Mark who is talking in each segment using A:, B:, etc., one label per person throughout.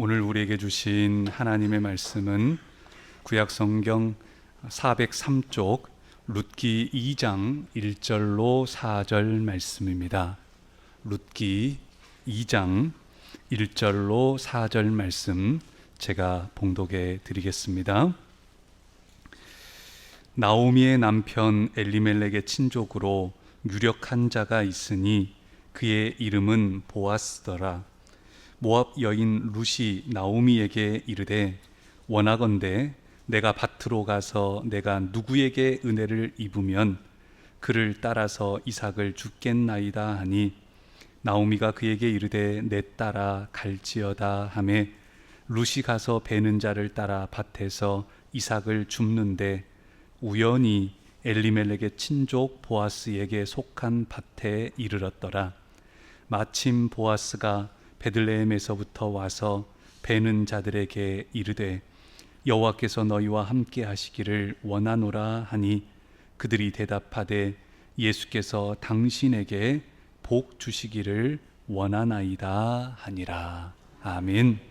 A: 오늘 우리에게 주신 하나님의 말씀은 구약성경 403쪽 룻기 2장 1절로 4절 말씀입니다. 룻기 2장 1절로 4절 말씀 제가 봉독해 드리겠습니다. 나오미의 남편 엘리멜렉의 친족으로 유력한 자가 있으니 그의 이름은 보아스더라. 모압 여인 룻이 나오미에게 이르되 원하건대 내가 밭으로 가서 내가 누구에게 은혜를 입으면 그를 따라서 이삭을 주겠나이다 하니 나오미가 그에게 이르되 내 딸아 갈지어다 하매 룻이 가서 베는 자를 따라 밭에서 이삭을 줍는데 우연히 엘리멜렉의 친족 보아스에게 속한 밭에 이르렀더라. 마침 보아스가 베들레헴에서부터 와서 베는 자들에게 이르되 여호와께서 너희와 함께 하시기를 원하노라 하니 그들이 대답하되 예수께서 당신에게 복 주시기를 원하나이다 하니라. 아멘.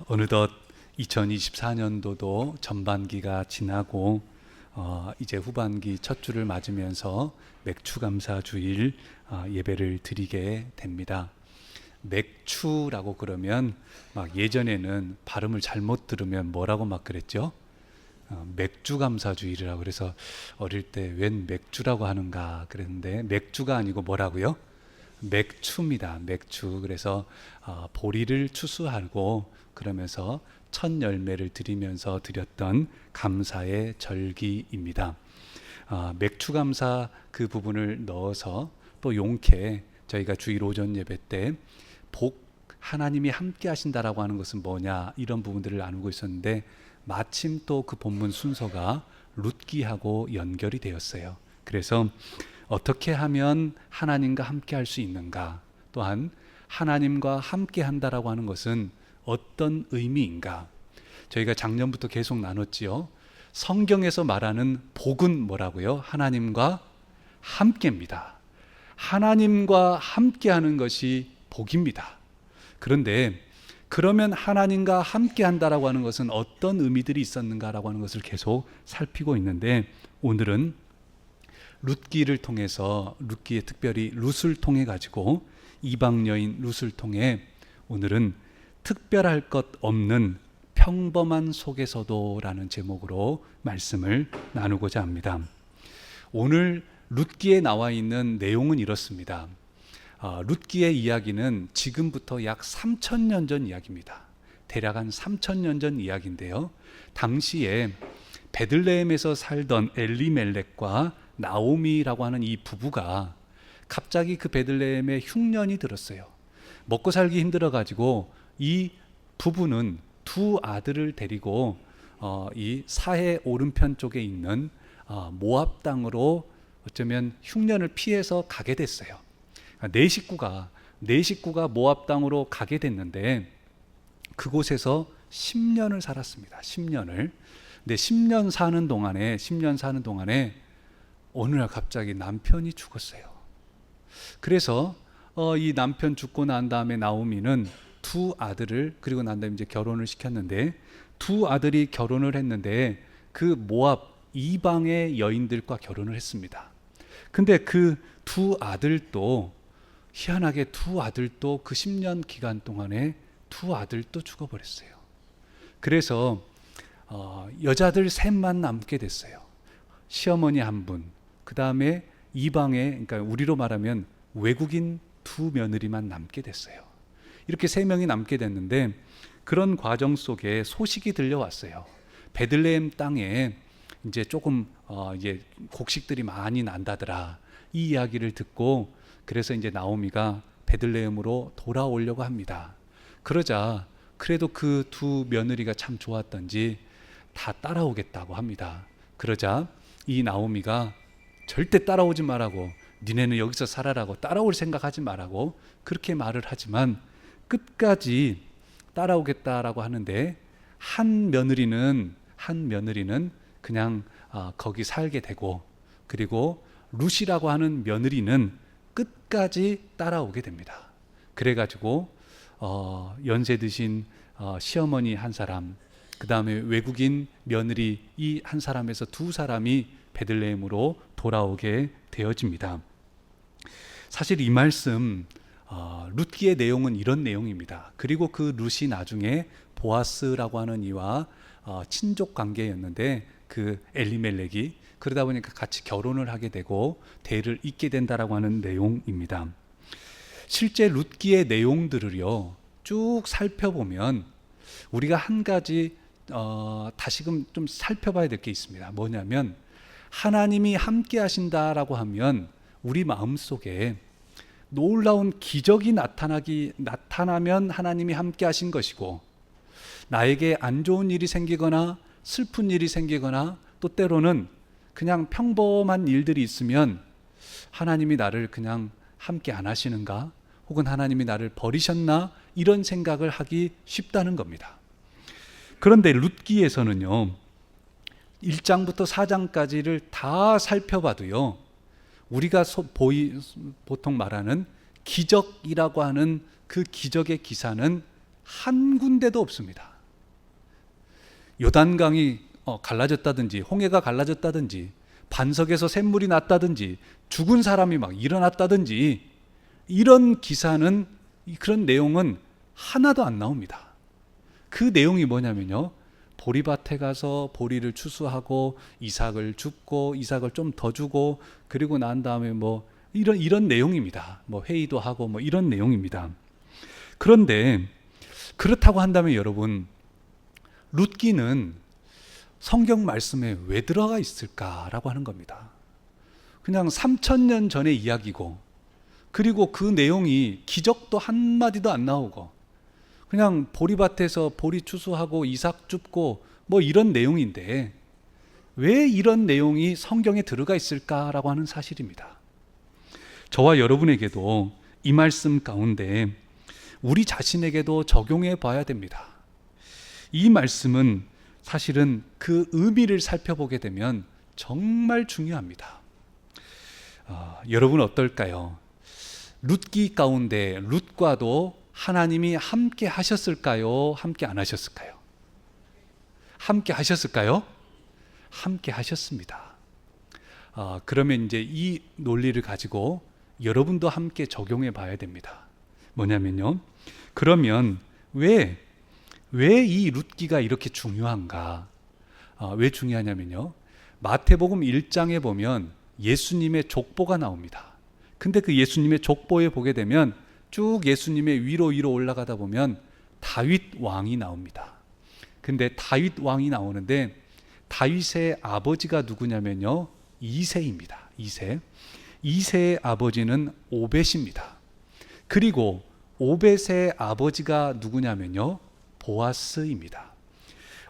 A: 어느덧 2024년도도 전반기가 지나고 이제 후반기 첫 주를 맞으면서 맥추감사주일 예배를 드리게 됩니다. 맥추라고 그러면 막 예전에는 발음을 잘못 들으면 뭐라고 막 그랬죠? 맥주감사주일이라고. 그래서 어릴 때 웬 맥주라고 하는가 그랬는데 맥주가 아니고 뭐라고요? 맥추입니다. 맥추. 그래서 보리를 추수하고 그러면서 첫 열매를 드리면서 드렸던 감사의 절기입니다. 맥추감사 그 부분을 넣어서 또 용케 저희가 주일 오전 예배 때 하나님이 함께 하신다라고 하는 것은 뭐냐 이런 부분들을 나누고 있었는데 마침 또 그 본문 순서가 룻기하고 연결이 되었어요. 그래서 어떻게 하면 하나님과 함께 할 수 있는가, 또한 하나님과 함께 한다라고 하는 것은 어떤 의미인가, 저희가 작년부터 계속 나눴지요. 성경에서 말하는 복은 뭐라고요? 하나님과 함께입니다. 하나님과 함께하는 것이 복입니다. 그런데 그러면 하나님과 함께한다라고 하는 것은 어떤 의미들이 있었는가라고 하는 것을 계속 살피고 있는데, 오늘은 룻기를 통해서, 룻기에 특별히 룻을 통해 가지고, 이방 여인 룻을 통해 오늘은 특별할 것 없는 평범한 속에서도라는 제목으로 말씀을 나누고자 합니다. 오늘 룻기에 나와 있는 내용은 이렇습니다. 룻기의 이야기는 지금부터 약 3,000년 전 이야기입니다. 대략 한 3,000년 전 이야기인데요. 당시에 베들레헴에서 살던 엘리멜렉과 나오미라고 하는 이 부부가 갑자기 그 베들레헴에 흉년이 들었어요. 먹고 살기 힘들어가지고 이 부부는 두 아들을 데리고 이 사해 오른편 쪽에 있는 모압 땅으로 어쩌면 흉년을 피해서 가게 됐어요. 네 식구가 모압 땅으로 가게 됐는데 그곳에서 10년을 살았습니다. 10년을. 근데 10년 사는 동안에 어느 날 갑자기 남편이 죽었어요. 그래서 이 남편 죽고 난 다음에 나오미는 두 아들을, 그리고 난 다음에 이제 결혼을 시켰는데, 두 아들이 결혼을 했는데 그 모압 이방의 여인들과 결혼을 했습니다. 근데 그 두 아들도 희한하게 그 10년 기간 동안에 두 아들도 죽어버렸어요. 그래서 여자들 셋만 남게 됐어요. 시어머니 한 분, 그 다음에 이방의, 그러니까 우리로 말하면 외국인 두 며느리만 남게 됐어요. 이렇게 세 명이 남게 됐는데, 그런 과정 속에 소식이 들려왔어요. 베들레헴 땅에 이제 조금 이제 곡식들이 많이 난다더라. 이 이야기를 듣고 그래서 이제 나오미가 베들레헴으로 돌아오려고 합니다. 그러자 그래도 그 두 며느리가 참 좋았던지 다 따라오겠다고 합니다. 그러자 이 나오미가 절대 따라오지 말라고, 니네는 여기서 살아라고, 따라올 생각하지 말라고 그렇게 말을 하지만 끝까지 따라오겠다라고 하는데, 한 며느리는 그냥 거기 살게 되고, 그리고 룻이라고 하는 며느리는 끝까지 따라오게 됩니다. 그래가지고 연세 드신 시어머니 한 사람, 그 다음에 외국인 며느리 이 한 사람에서 두 사람이 베들레헴으로 돌아오게 되어집니다. 사실 이 말씀 룻기의 내용은 이런 내용입니다. 그리고 그 룻이 나중에 보아스라고 하는 이와 친족 관계였는데 그 엘리멜렉이 그러다 보니까 같이 결혼을 하게 되고 대를 잇게 된다라고 하는 내용입니다. 실제 룻기의 내용들을요 쭉 살펴보면 우리가 한 가지 다시금 좀 살펴봐야 될 게 있습니다. 뭐냐면 하나님이 함께 하신다라고 하면 우리 마음속에 놀라운 기적이 나타나면 하나님이 함께 하신 것이고, 나에게 안 좋은 일이 생기거나 슬픈 일이 생기거나 또 때로는 그냥 평범한 일들이 있으면 하나님이 나를 그냥 함께 안 하시는가, 혹은 하나님이 나를 버리셨나, 이런 생각을 하기 쉽다는 겁니다. 그런데 룻기에서는요 1장부터 4장까지를 다 살펴봐도요 우리가 보통 말하는 기적이라고 하는 그 기적의 기사는 한 군데도 없습니다. 요단강이 갈라졌다든지 홍해가 갈라졌다든지 반석에서 샘물이 났다든지 죽은 사람이 막 일어났다든지 이런 기사는, 그런 내용은 하나도 안 나옵니다. 그 내용이 뭐냐면요 보리밭에 가서 보리를 추수하고 이삭을 줍고 이삭을 좀 더 주고 그리고 난 다음에 뭐 이런 내용입니다. 뭐 회의도 하고 뭐 이런 내용입니다. 그런데 그렇다고 한다면 여러분, 룻기는 성경 말씀에 왜 들어가 있을까라고 하는 겁니다. 그냥 3000년 전의 이야기고, 그리고 그 내용이 기적도 한마디도 안 나오고 그냥 보리밭에서 보리 추수하고 이삭 줍고 뭐 이런 내용인데 왜 이런 내용이 성경에 들어가 있을까라고 하는 사실입니다. 저와 여러분에게도 이 말씀 가운데 우리 자신에게도 적용해 봐야 됩니다. 이 말씀은 사실은 그 의미를 살펴보게 되면 정말 중요합니다. 여러분 어떨까요? 룻기 가운데 룻과도 하나님이 함께 하셨을까요? 함께 안 하셨을까요? 함께 하셨을까요? 함께 하셨습니다. 그러면 이제 이 논리를 가지고 여러분도 함께 적용해 봐야 됩니다. 뭐냐면요, 그러면 왜 이 룻기가 이렇게 중요한가? 왜 중요하냐면요, 마태복음 1장에 보면 예수님의 족보가 나옵니다. 근데 그 예수님의 족보에 보게 되면 쭉 예수님의 위로 올라가다 보면 다윗 왕이 나옵니다. 근데 다윗 왕이 나오는데 다윗의 아버지가 누구냐면요 이새입니다. 이새의 아버지는 오벳입니다. 그리고 오벳의 아버지가 누구냐면요 보아스입니다.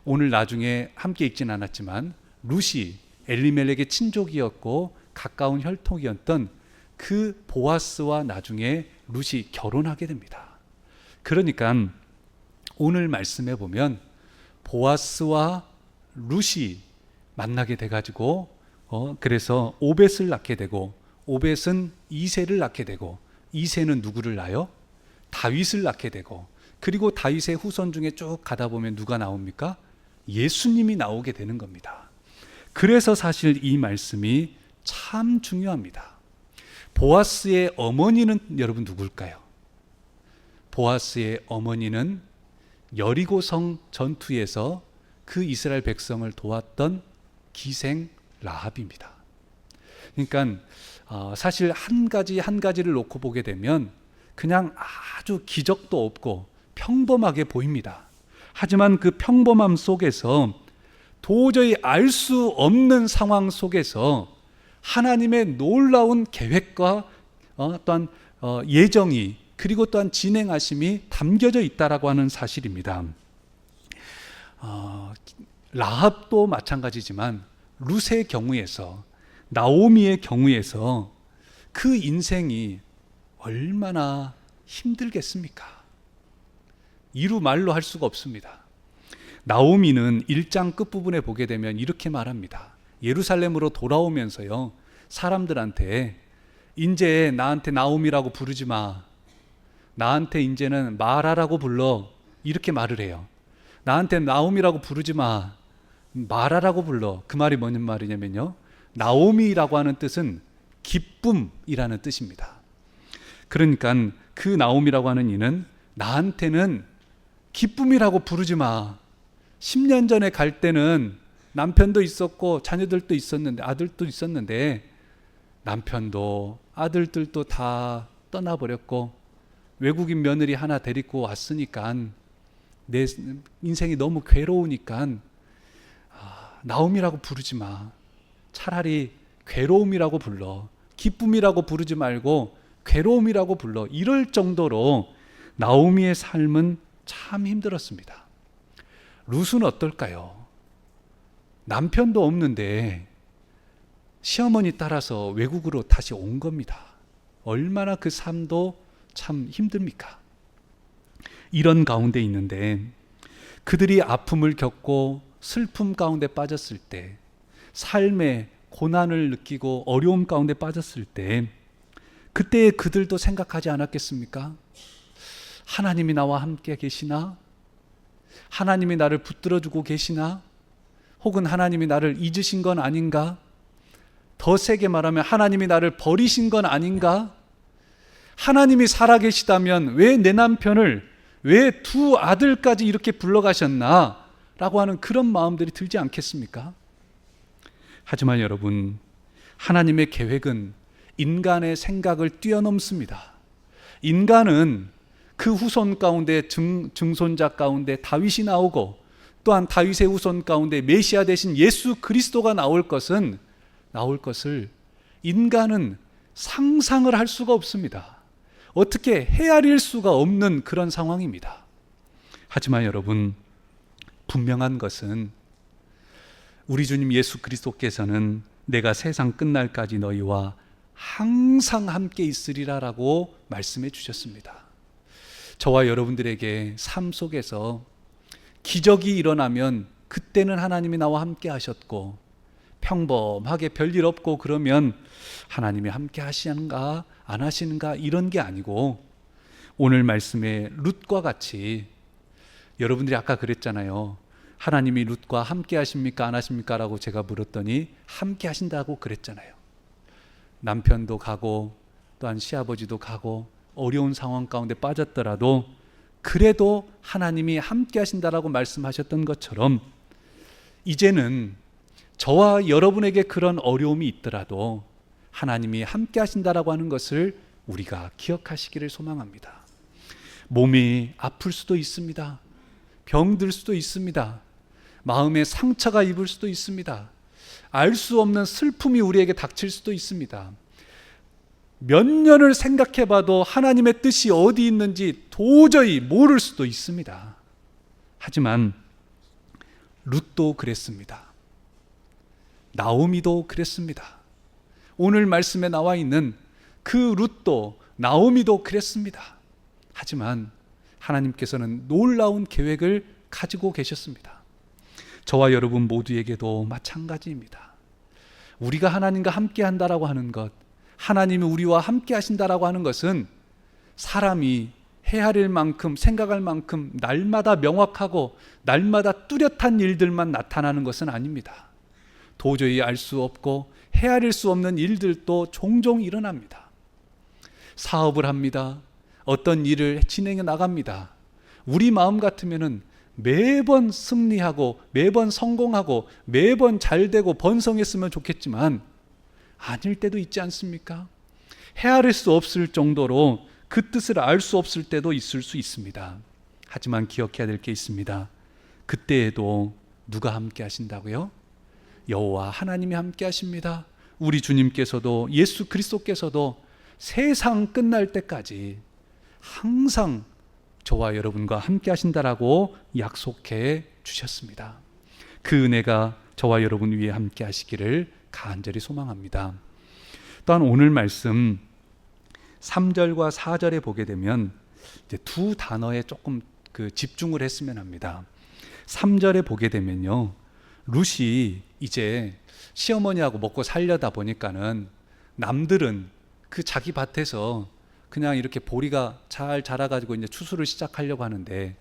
A: 오늘 나중에 함께 읽진 않았지만 룻이 엘리멜렉의 친족이었고 가까운 혈통이었던 그 보아스와 나중에 룻이 결혼하게 됩니다. 그러니까 오늘 말씀에 보면 보아스와 룻이 만나게 돼가지고 그래서 오벳을 낳게 되고, 오벳은 이새를 낳게 되고, 이새는 누구를 낳아요? 다윗을 낳게 되고, 그리고 다윗의 후손 중에 쭉 가다 보면 누가 나옵니까? 예수님이 나오게 되는 겁니다. 그래서 사실 이 말씀이 참 중요합니다. 보아스의 어머니는 여러분 누굴까요? 보아스의 어머니는 여리고성 전투에서 그 이스라엘 백성을 도왔던 기생 라합입니다. 그러니까 사실 한 가지를 놓고 보게 되면 그냥 아주 기적도 없고 평범하게 보입니다. 하지만 그 평범함 속에서 도저히 알 수 없는 상황 속에서 하나님의 놀라운 계획과 또한 예정이, 그리고 또한 진행하심이 담겨져 있다라고 하는 사실입니다. 라합도 마찬가지지만 룻의 경우에서, 나오미의 경우에서 그 인생이 얼마나 힘들겠습니까? 이루 말로 할 수가 없습니다. 나오미는 1장 끝부분에 보게 되면 이렇게 말합니다. 예루살렘으로 돌아오면서요 사람들한테 이제 나한테 나오미라고 부르지 마. 나한테 이제는 마라라고 불러. 이렇게 말을 해요. 나한테 나오미라고 부르지 마. 마라라고 불러. 그 말이 뭔 말이냐면요. 나오미라고 하는 뜻은 기쁨이라는 뜻입니다. 그러니까 그 나오미라고 하는 이는 나한테는 기쁨이라고 부르지 마. 10년 전에 갈 때는 남편도 있었고 자녀들도 있었는데, 아들도 있었는데 남편도 아들들도 다 떠나버렸고 외국인 며느리 하나 데리고 왔으니까 내 인생이 너무 괴로우니까 나옴이라고 부르지 마. 차라리 괴로움이라고 불러. 기쁨이라고 부르지 말고 괴로움이라고 불러. 이럴 정도로 나오미의 삶은 참 힘들었습니다. 룻은 어떨까요? 남편도 없는데 시어머니 따라서 외국으로 다시 온 겁니다. 얼마나 그 삶도 참 힘듭니까? 이런 가운데 있는데 그들이 아픔을 겪고 슬픔 가운데 빠졌을 때, 삶의 고난을 느끼고 어려움 가운데 빠졌을 때, 그때 그들도 생각하지 않았겠습니까? 하나님이 나와 함께 계시나? 하나님이 나를 붙들어주고 계시나? 혹은 하나님이 나를 잊으신 건 아닌가? 더 세게 말하면 하나님이 나를 버리신 건 아닌가? 하나님이 살아계시다면 왜 내 남편을, 왜 두 아들까지 이렇게 불러가셨나? 라고 하는 그런 마음들이 들지 않겠습니까? 하지만 여러분, 하나님의 계획은 인간의 생각을 뛰어넘습니다. 인간은 그 후손 가운데 증손자 가운데 다윗이 나오고, 또한 다윗의 후손 가운데 메시아 대신 예수 그리스도가 나올 것을 인간은 상상을 할 수가 없습니다. 어떻게 헤아릴 수가 없는 그런 상황입니다. 하지만 여러분, 분명한 것은 우리 주님 예수 그리스도께서는 내가 세상 끝날까지 너희와 항상 함께 있으리라 라고 말씀해 주셨습니다. 저와 여러분들에게 삶 속에서 기적이 일어나면 그때는 하나님이 나와 함께 하셨고, 평범하게 별일 없고 그러면 하나님이 함께 하시는가 안 하시는가 이런 게 아니고, 오늘 말씀에 룻과 같이, 여러분들이 아까 그랬잖아요. 하나님이 룻과 함께 하십니까 안 하십니까 라고 제가 물었더니 함께 하신다고 그랬잖아요. 남편도 가고 또한 시아버지도 가고 어려운 상황 가운데 빠졌더라도 그래도 하나님이 함께 하신다라고 말씀하셨던 것처럼, 이제는 저와 여러분에게 그런 어려움이 있더라도 하나님이 함께 하신다라고 하는 것을 우리가 기억하시기를 소망합니다. 몸이 아플 수도 있습니다. 병들 수도 있습니다. 마음에 상처가 입을 수도 있습니다. 알 수 없는 슬픔이 우리에게 닥칠 수도 있습니다. 몇 년을 생각해 봐도 하나님의 뜻이 어디 있는지 도저히 모를 수도 있습니다. 하지만 룻도 그랬습니다. 나오미도 그랬습니다. 오늘 말씀에 나와 있는 그 룻도 나오미도 그랬습니다. 하지만 하나님께서는 놀라운 계획을 가지고 계셨습니다. 저와 여러분 모두에게도 마찬가지입니다. 우리가 하나님과 함께 한다라고 하는 것, 하나님이 우리와 함께 하신다라고 하는 것은 사람이 헤아릴 만큼, 생각할 만큼 날마다 명확하고 날마다 뚜렷한 일들만 나타나는 것은 아닙니다. 도저히 알 수 없고 헤아릴 수 없는 일들도 종종 일어납니다. 사업을 합니다. 어떤 일을 진행해 나갑니다. 우리 마음 같으면은 매번 승리하고 매번 성공하고 매번 잘되고 번성했으면 좋겠지만 아닐 때도 있지 않습니까? 헤아릴 수 없을 정도로 그 뜻을 알 수 없을 때도 있을 수 있습니다. 하지만 기억해야 될 게 있습니다. 그때에도 누가 함께 하신다고요? 여호와 하나님이 함께 하십니다. 우리 주님께서도, 예수 그리스도께서도 세상 끝날 때까지 항상 저와 여러분과 함께 하신다라고 약속해 주셨습니다. 그 은혜가 저와 여러분 위에 함께 하시기를 간절히 소망합니다. 또한 오늘 말씀 3절과 4절에 보게 되면 이제 두 단어에 조금 집중을 했으면 합니다. 3절에 보게 되면요, 룻이 이제 시어머니하고 먹고 살려다 보니까는 남들은 그 자기 밭에서 그냥 이렇게 보리가 잘 자라가지고 이제 추수를 시작하려고 하는데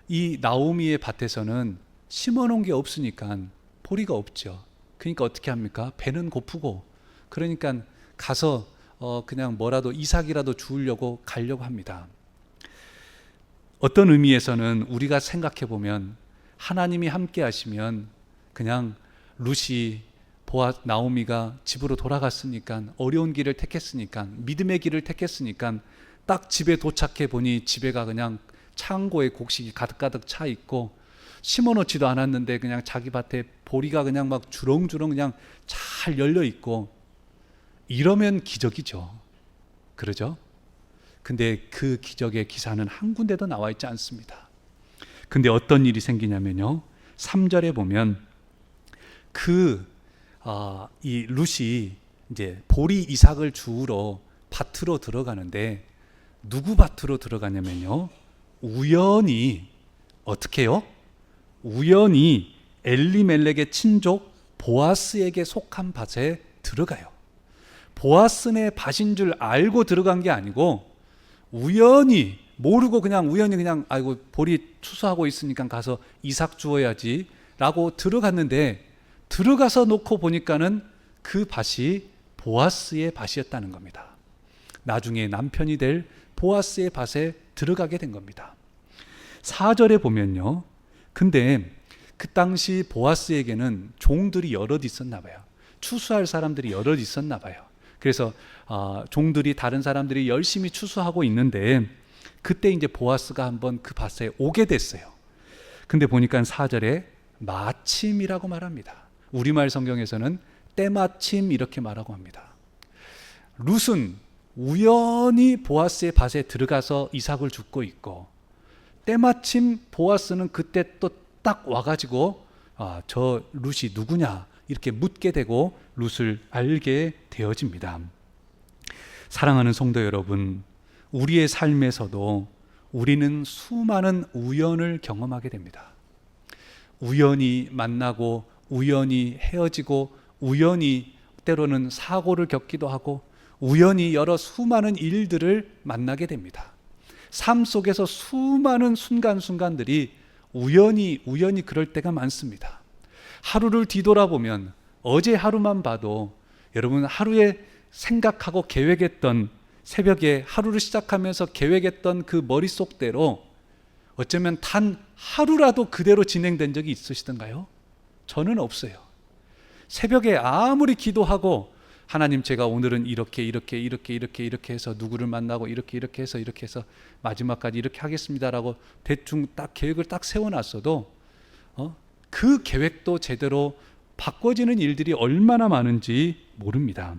A: 이 나오미의 밭에서는 심어놓은 게 없으니까 보리가 없죠. 그러니까 어떻게 합니까? 배는 고프고 그러니까 가서 그냥 뭐라도 이삭이라도 주우려고 가려고 합니다. 어떤 의미에서는 우리가 생각해 보면 하나님이 함께 하시면 그냥 룻이 나오미가 집으로 돌아갔으니까 어려운 길을 택했으니까 믿음의 길을 택했으니까 딱 집에 도착해 보니 집에가 그냥 창고에 곡식이 가득가득 차 있고 심어놓지도 않았는데 그냥 자기 밭에 보리가 그냥 막 주렁주렁 그냥 잘 열려 있고 이러면 기적이죠. 그러죠? 근데 그 기적의 기사는 한 군데도 나와 있지 않습니다. 근데 어떤 일이 생기냐면요. 3절에 보면 이 룻이 이제 보리 이삭을 주우러 밭으로 들어가는데 누구 밭으로 들어가냐면요. 우연히 어떻게 해요? 우연히 엘리멜렉의 친족 보아스에게 속한 밭에 들어가요. 보아스네 밭인 줄 알고 들어간 게 아니고 우연히 모르고 그냥 우연히 그냥 아이고 보리 추수하고 있으니까 가서 이삭 주어야지 라고 들어갔는데 들어가서 놓고 보니까는 그 밭이 보아스의 밭이었다는 겁니다. 나중에 남편이 될 보아스의 밭에 들어가게 된 겁니다. 4절에 보면요. 근데 그 당시 보아스에게는 종들이 여럿 있었나 봐요. 추수할 사람들이 여럿 있었나 봐요. 그래서 종들이 다른 사람들이 열심히 추수하고 있는데 그때 이제 보아스가 한번 그 밭에 오게 됐어요. 근데 보니까 4절에 마침이라고 말합니다. 우리말 성경에서는 때마침 이렇게 말하고 합니다. 룻은 우연히 보아스의 밭에 들어가서 이삭을 줍고 있고 때마침 보아스는 그때 또 딱 와가지고 저 룻이 누구냐 이렇게 묻게 되고 룻을 알게 되어집니다. 사랑하는 성도 여러분, 우리의 삶에서도 우리는 수많은 우연을 경험하게 됩니다. 우연히 만나고 우연히 헤어지고 우연히 때로는 사고를 겪기도 하고 우연히 여러 수많은 일들을 만나게 됩니다. 삶 속에서 수많은 순간순간들이 우연히 그럴 때가 많습니다. 하루를 뒤돌아보면 어제 하루만 봐도 여러분 하루에 생각하고 계획했던 새벽에 하루를 시작하면서 계획했던 그 머릿속대로 어쩌면 단 하루라도 그대로 진행된 적이 있으시던가요? 저는 없어요. 새벽에 아무리 기도하고 하나님 제가 오늘은 이렇게 해서 누구를 만나고 이렇게 해서 마지막까지 이렇게 하겠습니다라고 대충 딱 계획을 딱 세워놨어도 그 계획도 제대로 바꿔지는 일들이 얼마나 많은지 모릅니다.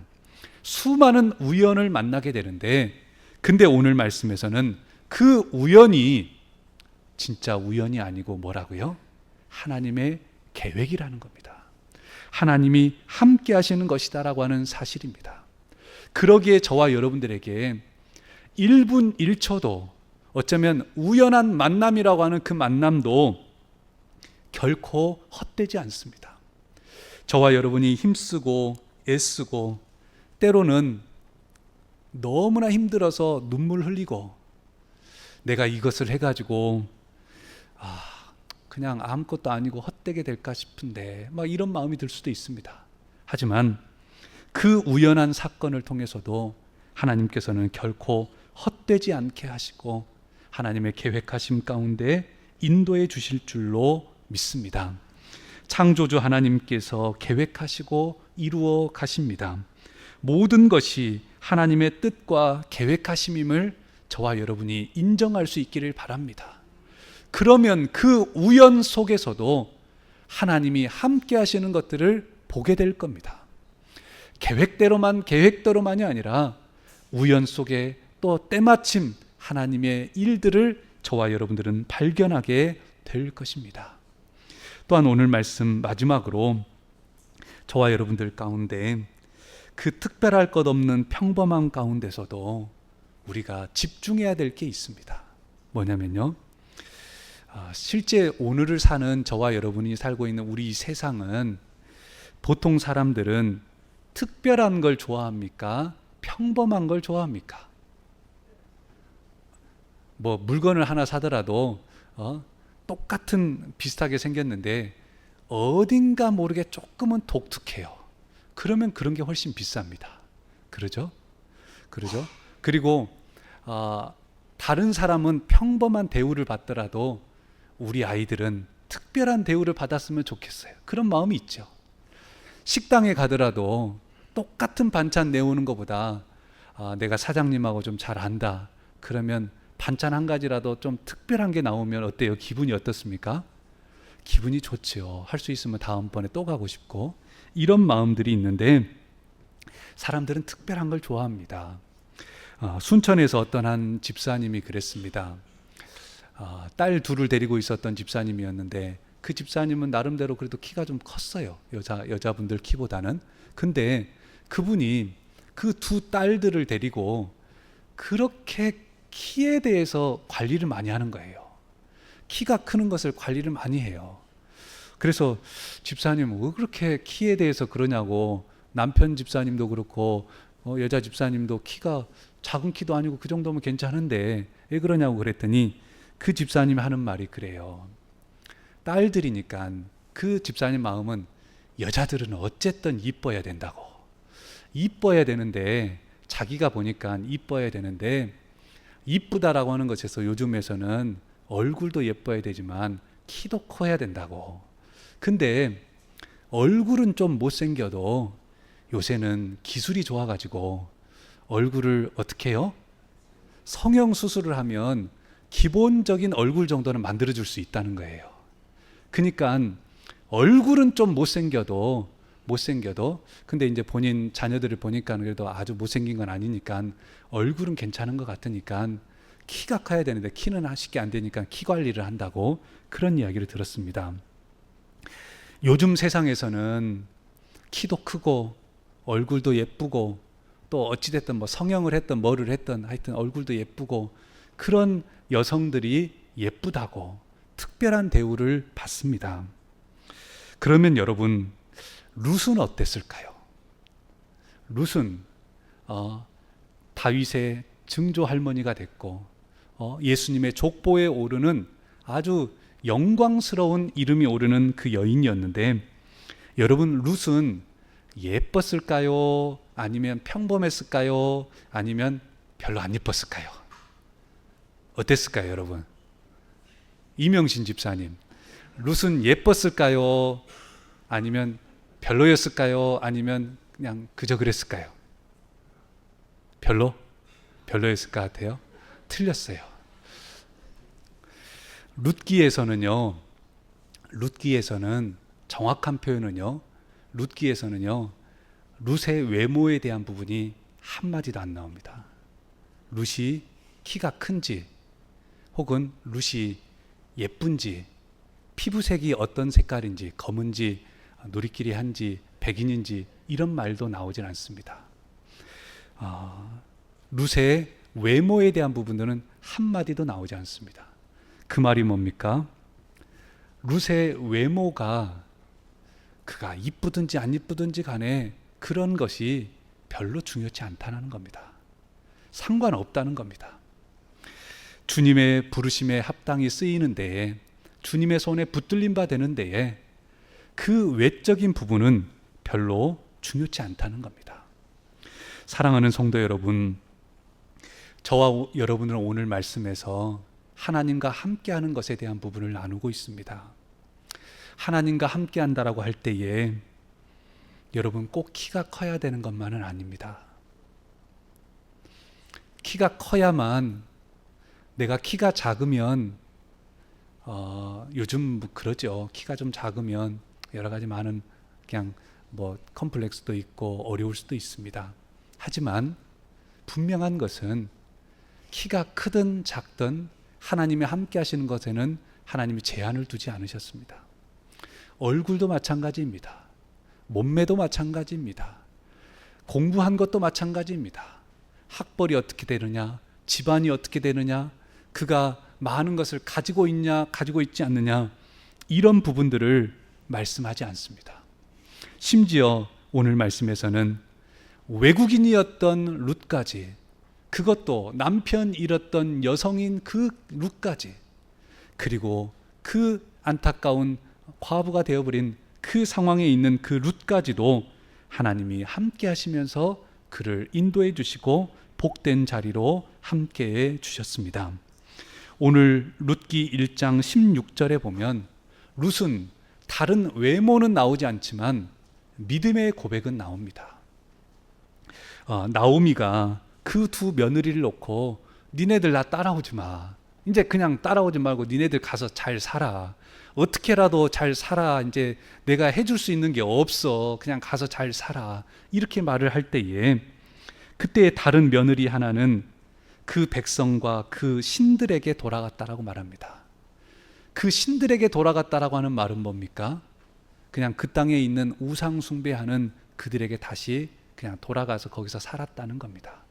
A: 수많은 우연을 만나게 되는데 근데 오늘 말씀에서는 그 우연이 진짜 우연이 아니고 뭐라고요? 하나님의 계획이라는 겁니다. 하나님이 함께 하시는 것이다라고 하는 사실입니다. 그러기에 저와 여러분들에게 1분 1초도 어쩌면 우연한 만남이라고 하는 그 만남도 결코 헛되지 않습니다. 저와 여러분이 힘쓰고 애쓰고 때로는 너무나 힘들어서 눈물 흘리고 내가 이것을 해가지고 그냥 아무것도 아니고 헛되게 될까 싶은데 막 이런 마음이 들 수도 있습니다. 하지만 그 우연한 사건을 통해서도 하나님께서는 결코 헛되지 않게 하시고 하나님의 계획하심 가운데 인도해 주실 줄로 믿습니다. 창조주 하나님께서 계획하시고 이루어 가십니다. 모든 것이 하나님의 뜻과 계획하심임을 저와 여러분이 인정할 수 있기를 바랍니다. 그러면 그 우연 속에서도 하나님이 함께 하시는 것들을 보게 될 겁니다. 계획대로만이 아니라 우연 속에 또 때마침 하나님의 일들을 저와 여러분들은 발견하게 될 것입니다. 또한 오늘 말씀 마지막으로 저와 여러분들 가운데 그 특별할 것 없는 평범함 가운데서도 우리가 집중해야 될 게 있습니다. 뭐냐면요. 실제 오늘을 사는 저와 여러분이 살고 있는 우리 세상은 보통 사람들은 특별한 걸 좋아합니까? 평범한 걸 좋아합니까? 뭐 물건을 하나 사더라도 똑같은 비슷하게 생겼는데 어딘가 모르게 조금은 독특해요. 그러면 그런 게 훨씬 비쌉니다. 그러죠? 그러죠? 그리고 다른 사람은 평범한 대우를 받더라도 우리 아이들은 특별한 대우를 받았으면 좋겠어요. 그런 마음이 있죠. 식당에 가더라도 똑같은 반찬 내오는 것보다 내가 사장님하고 좀 잘 안다. 그러면 반찬 한 가지라도 좀 특별한 게 나오면 어때요? 기분이 어떻습니까? 기분이 좋죠. 할 수 있으면 다음번에 또 가고 싶고 이런 마음들이 있는데 사람들은 특별한 걸 좋아합니다. 순천에서 어떤 한 집사님이 그랬습니다. 딸 둘을 데리고 있었던 집사님이었는데 그 집사님은 나름대로 그래도 키가 좀 컸어요. 여자분들 키보다는. 근데 그분이 그 두 딸들을 데리고 그렇게 키에 대해서 관리를 많이 하는 거예요. 키가 크는 것을 관리를 많이 해요. 그래서 집사님 왜 그렇게 키에 대해서 그러냐고, 남편 집사님도 그렇고 여자 집사님도 키가 작은 키도 아니고 그 정도면 괜찮은데 왜 그러냐고 그랬더니 그 집사님이 하는 말이 그래요. 딸들이니까 그 집사님 마음은 여자들은 어쨌든 이뻐야 된다고. 이뻐야 되는데 자기가 보니까 이뻐야 되는데 이쁘다라고 하는 것에서 요즘에서는 얼굴도 예뻐야 되지만 키도 커야 된다고. 근데 얼굴은 좀 못생겨도 요새는 기술이 좋아가지고 얼굴을 어떻게 해요? 성형수술을 하면 기본적인 얼굴 정도는 만들어줄 수 있다는 거예요. 그러니까 얼굴은 좀 못생겨도 근데 이제 본인 자녀들을 보니까 그래도 아주 못생긴 건 아니니까 얼굴은 괜찮은 것 같으니까 키가 커야 되는데 키는 쉽게 안 되니까 키 관리를 한다고 그런 이야기를 들었습니다. 요즘 세상에서는 키도 크고 얼굴도 예쁘고 또 어찌됐든 뭐 성형을 했든 뭐를 했든 하여튼 얼굴도 예쁘고 그런 여성들이 예쁘다고 특별한 대우를 받습니다. 그러면 여러분 룻은 어땠을까요? 룻은 다윗의 증조 할머니가 됐고 예수님의 족보에 오르는 아주 영광스러운 이름이 오르는 그 여인이었는데 여러분 룻은 예뻤을까요? 아니면 평범했을까요? 아니면 별로 안 예뻤을까요? 어땠을까요, 여러분? 이명신 집사님, 룻은 예뻤을까요? 아니면 별로였을까요? 아니면 그냥 그저 그랬을까요? 별로였을 것 같아요. 틀렸어요. 룻기에서는 정확한 표현은요, 룻의 외모에 대한 부분이 한마디도 안 나옵니다. 룻이 키가 큰지 혹은 룻이 예쁜지 피부색이 어떤 색깔인지 검은지 누리끼리 한지 백인인지 이런 말도 나오질 않습니다. 룻의 외모에 대한 부분들은 한마디도 나오지 않습니다. 그 말이 뭡니까? 룻의 외모가 그가 이쁘든지 안 이쁘든지 간에 그런 것이 별로 중요치 않다는 겁니다. 상관없다는 겁니다. 주님의 부르심에 합당히 쓰이는 데에 주님의 손에 붙들림 바 되는 데에 그 외적인 부분은 별로 중요치 않다는 겁니다. 사랑하는 성도 여러분, 저와 여러분은 오늘 말씀에서 하나님과 함께하는 것에 대한 부분을 나누고 있습니다. 하나님과 함께한다라고 할 때에 여러분 꼭 키가 커야 되는 것만은 아닙니다. 키가 커야만, 내가 키가 작으면 요즘 그러죠. 키가 좀 작으면 여러 가지 많은 그냥 뭐 컴플렉스도 있고 어려울 수도 있습니다. 하지만 분명한 것은 키가 크든 작든 하나님이 함께 하시는 것에는 하나님이 제한을 두지 않으셨습니다. 얼굴도 마찬가지입니다. 몸매도 마찬가지입니다. 공부한 것도 마찬가지입니다. 학벌이 어떻게 되느냐, 집안이 어떻게 되느냐, 그가 많은 것을 가지고 있냐, 가지고 있지 않느냐, 이런 부분들을 말씀하지 않습니다. 심지어 오늘 말씀에서는 외국인이었던 룻까지 그것도 남편 잃었던 여성인 그 룻까지, 그리고 그 안타까운 과부가 되어버린 그 상황에 있는 그 룻까지도 하나님이 함께 하시면서 그를 인도해 주시고 복된 자리로 함께해 주셨습니다. 오늘 룻기 1장 16절에 보면 룻은 다른 외모는 나오지 않지만 믿음의 고백은 나옵니다. 나오미가 그 두 며느리를 놓고 니네들 나 따라오지 마. 이제 그냥 따라오지 말고 니네들 가서 잘 살아. 어떻게라도 잘 살아. 이제 내가 해줄 수 있는 게 없어. 그냥 가서 잘 살아. 이렇게 말을 할 때에 그때 다른 며느리 하나는 그 백성과 그 신들에게 돌아갔다라고 말합니다. 그 신들에게 돌아갔다라고 하는 말은 뭡니까? 그냥 그 땅에 있는 우상 숭배하는 그들에게 다시 그냥 돌아가서 거기서 살았다는 겁니다.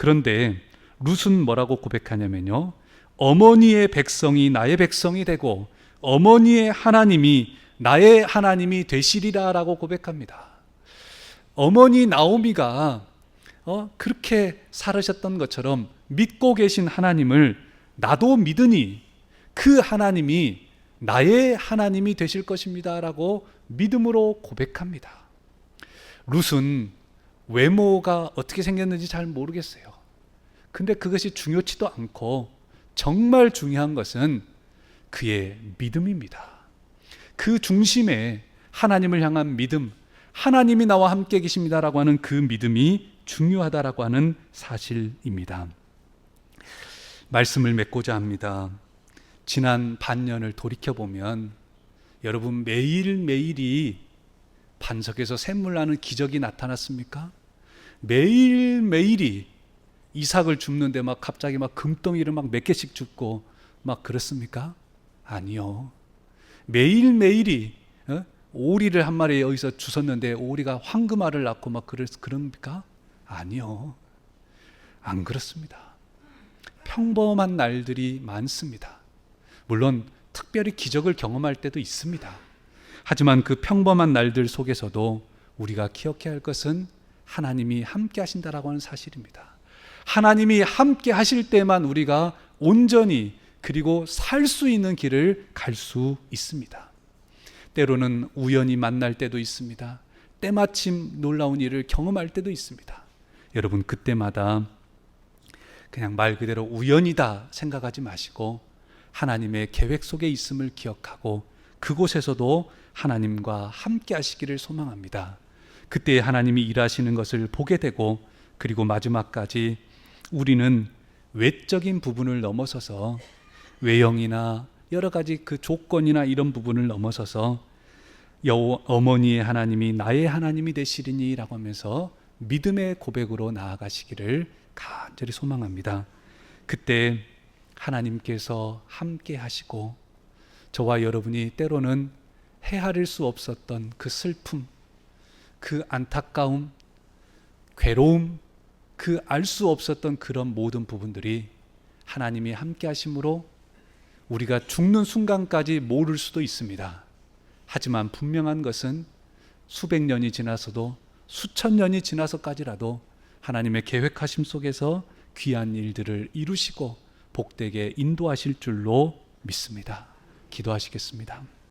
A: 그런데 룻은 뭐라고 고백하냐면요, 어머니의 백성이 나의 백성이 되고 어머니의 하나님이 나의 하나님이 되시리라 라고 고백합니다. 어머니 나오미가 그렇게 살으셨던 것처럼 믿고 계신 하나님을 나도 믿으니 그 하나님이 나의 하나님이 되실 것입니다 라고 믿음으로 고백합니다. 룻은 외모가 어떻게 생겼는지 잘 모르겠어요. 근데 그것이 중요치도 않고 정말 중요한 것은 그의 믿음입니다. 그 중심에 하나님을 향한 믿음, 하나님이 나와 함께 계십니다라고 하는 그 믿음이 중요하다라고 하는 사실입니다. 말씀을 맺고자 합니다. 지난 반년을 돌이켜보면 여러분 매일매일이 반석에서 샘물 나는 기적이 나타났습니까? 매일매일이 이삭을 줍는데 막 갑자기 막 금덩이를 막 몇 개씩 줍고 막 그렇습니까? 아니요. 매일매일이 오리를 한 마리 여기서 주웠는데 오리가 황금알을 낳고 막 그럽니까? 아니요. 안 그렇습니다. 평범한 날들이 많습니다. 물론 특별히 기적을 경험할 때도 있습니다. 하지만 그 평범한 날들 속에서도 우리가 기억해야 할 것은 하나님이 함께 하신다라고 하는 사실입니다. 하나님이 함께 하실 때만 우리가 온전히 그리고 살 수 있는 길을 갈 수 있습니다. 때로는 우연히 만날 때도 있습니다. 때마침 놀라운 일을 경험할 때도 있습니다. 여러분 그때마다 그냥 말 그대로 우연이다 생각하지 마시고 하나님의 계획 속에 있음을 기억하고 그곳에서도 하나님과 함께 하시기를 소망합니다. 그때 하나님이 일하시는 것을 보게 되고 그리고 마지막까지 우리는 외적인 부분을 넘어서서 외형이나 여러 가지 그 조건이나 이런 부분을 넘어서서 어머니의 하나님이 나의 하나님이 되시리니 라고 하면서 믿음의 고백으로 나아가시기를 간절히 소망합니다. 그때 하나님께서 함께 하시고 저와 여러분이 때로는 헤아릴 수 없었던 그 슬픔, 그 안타까움, 괴로움, 그 알 수 없었던 그런 모든 부분들이 하나님이 함께 하심으로 우리가 죽는 순간까지 모를 수도 있습니다. 하지만 분명한 것은 수백 년이 지나서도 수천 년이 지나서까지라도 하나님의 계획하심 속에서 귀한 일들을 이루시고 복되게 인도하실 줄로 믿습니다. 기도하시겠습니다.